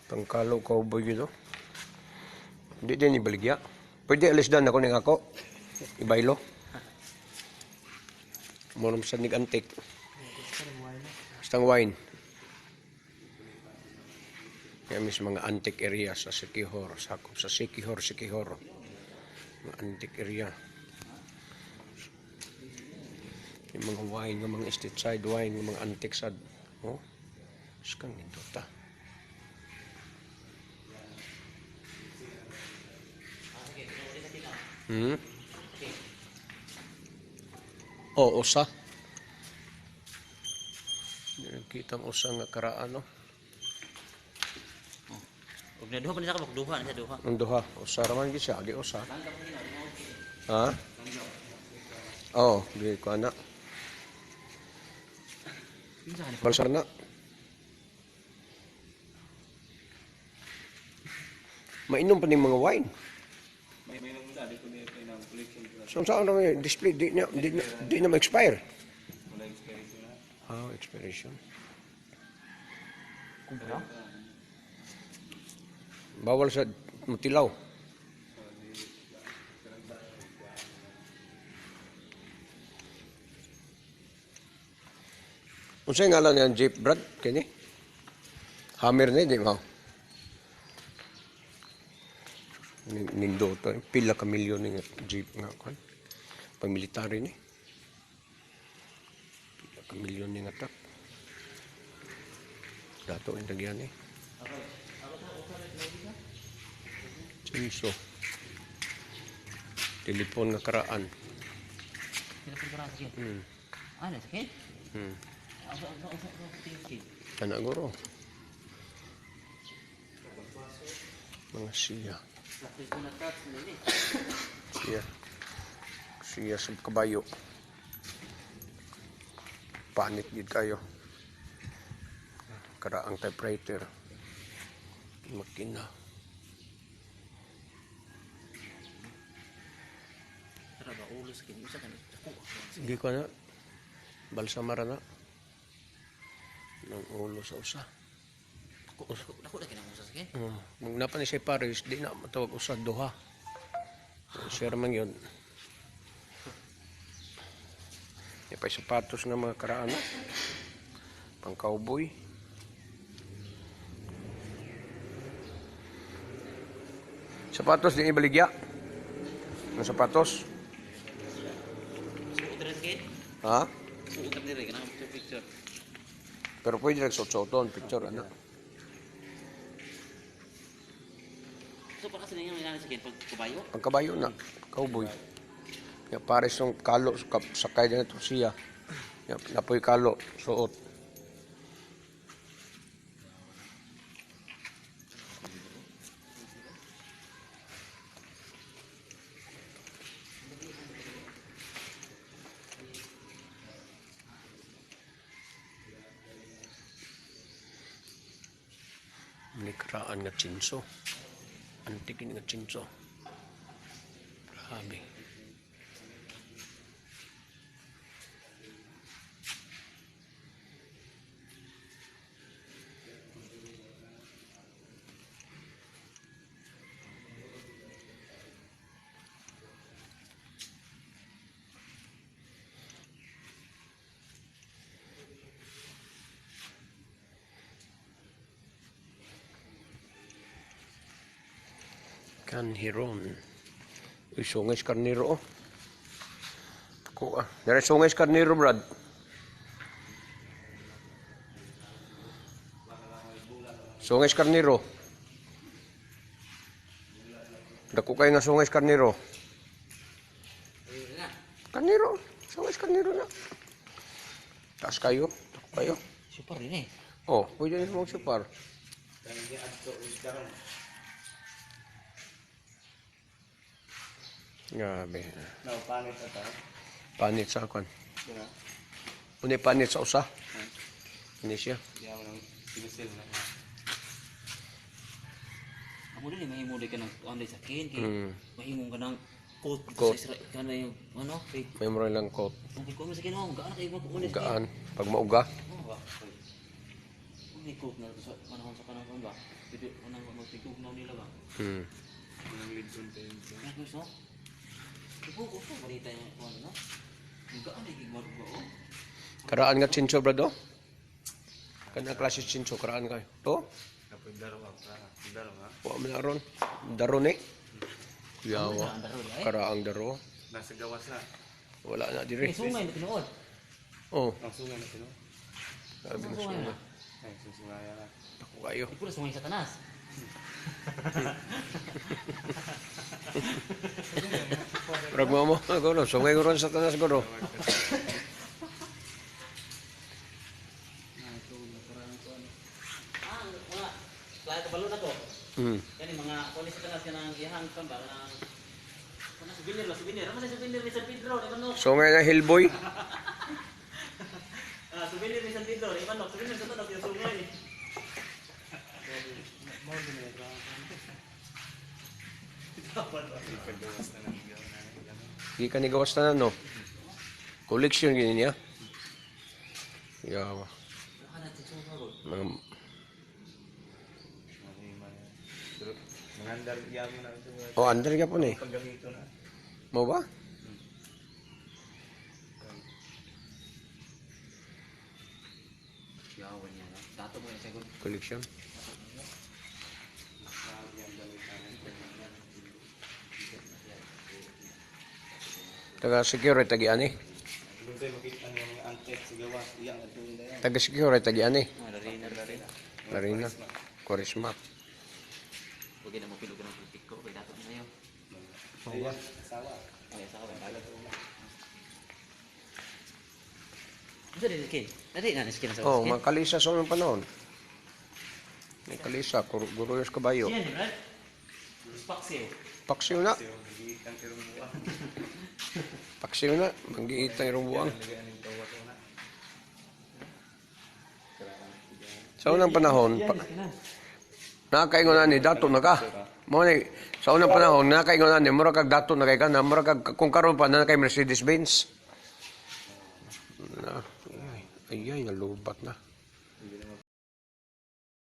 Pangkalo cowboy gitu. Hindi din ibaligya. Pwede alis dan ako ning ako. Ibaylo. Monom sa nig antik. Bastang wine. Kaya mis mga antique area sa Siquijor, sa Siquijor. Mga antique area. Yung mga wine, yung mga estate side wine, yung mga antique sad. Oh, skang ito ta. Oh, usa. Kita ang usa nga karaan, no? Huwag na duha pa niya ka, magduha na siya duha. Ang duha, usa raman gid siya, di usa. Ha? Oh, di ko ana. Balsar na. Mainom pa ning mga wine. May nang dali ko niya kay nang collection ko. So saan na display di na ma-expire. Wala expiration na. Ah, expiration. Kumpara? Bawal sa mutilaw. Unsay ngalan niyan Jeep Brad kini? Hammer ni di mo. Nindo to, pila ka milyon ni Jeep nga kon. Pang military ni. Pila ka milyon ni nga truck. Dato ang tagyan ni. Chinso. Telepon nga karaan. Telepon karaan sakit? Ano sakit? Anak guro. Mga siya. Siya sa kabayo. Panit gid kayo. Karaang typewriter. Makina. Tara ba ulo sakit? Isa ka na. Sige ko na. Balsamara na. Nang ulo sa usa. Ako na kinang usa sakit? Nung napan ni siya Paris, di na matawag usa duha. Siya raman yun. Di pa sapatos nga mga karaan. Pang cowboy. Sapatos di ibaligya. Ang sapatos. Suot rin sakit? Ha? Suot rin kanang picture. Pero pwede nagsuot-suoton, picture, ano? So para sa ninyo nga sakit pag kabayo? Pagkabayo na, cowboy. Ya, pares yung kalo, sakay na ito siya. Ya, napoy kalo, suot. Nikraan nga chinso. Antikin nga chinso. Grabe. Canhiron. Uy, sungay karniro, oh. Kuha. Dari sungay karniro, Brad. Sungay karniro. Dako kayo nga sungay karniro. Karniro. Sungay karniro na. Taas kayo. Dako kayo. Super din eh. Oh, pwede nyo mong super. Grabe. No, panit ata. Panit sa akon. Dira. Unay panit sa usa. Ini siya. Di ako nang sinusil na. Amo din mahimo din ka ng onday sakit kay mahimong ka ng coat Coat. sa Israel kana yung ano kay May mura lang coat. kung ko sakit mo gaan kay mo kulit. Gaan. Pag mauga. Oh, Ikot na sa panahon ba? Dito nang magtigugnaw nila ba? Ang lead content. Kaya guys, no? Ipo ko balita yung ano, no? Hindi ano gigmar ba oh? Karaan nga chincho, brado? Kana klase chincho, karaan kayo. To? Kapag daro ka, daro ka. Wa man aron. Daro ni. Kuyawa. Karaang daro. Nasa gawas na. Wala na diri. Sungay na tinuod. Oh, Ang sunga na sino? sabi na Sungay siya. na. Ay, susungaya na. Ako kayo. Ipura sungay sa tanas. Rag mo mo, guro. Sungay guro sa tanas guro. Mga kaya kabalo na to. Yan yung mga kulis sa tanas kanang ihang kamba kanang kana souvenir la souvenir. Ano sa souvenir ni San Pedro, di man no? Sungay na hillboy. Souvenir ni San Pedro, di man no? Souvenir sa tanas yung sungay. Ipagawas na lang yun. Di ka ni gawas tanan, no? Collection gini niya. Yawa. Baka natin sungay. Mga Mangandar yaman na ito. oh, under ka po ni. Paggamito na. Mo ba? Yawan yan. Dato mo yung sagot. Collection. Taga security tagi ani. Doon tayo makita ano yung mga antek sa gawas. Iyak na ito yung dayan. Taga security tagi ani. Larina. Larina. Korisma. Huwag na mapilog ka ng politik ko. Kaya dato mo na yun. Ayan, asawa. Ay, sa kawan. Ito din, Ken. Nari na niskin sa Oh, makalisa sa unang panahon. May kalisa, guruyos kabayo. Siyan, di ba? Paksiw. Paksiw na. Kasi yung nagiitan irong buwan. Paksiw na. Manggiitang irong buwang. Lagyan ng tawa ko na. Sa unang panahon, nakakaingon na ni dato na ka. Mo ni sa unang panahon nakakaingon na ni mura kag dato na kay ka na mura kag kung karon pa na kay Mercedes Benz. Ay, nalubat na.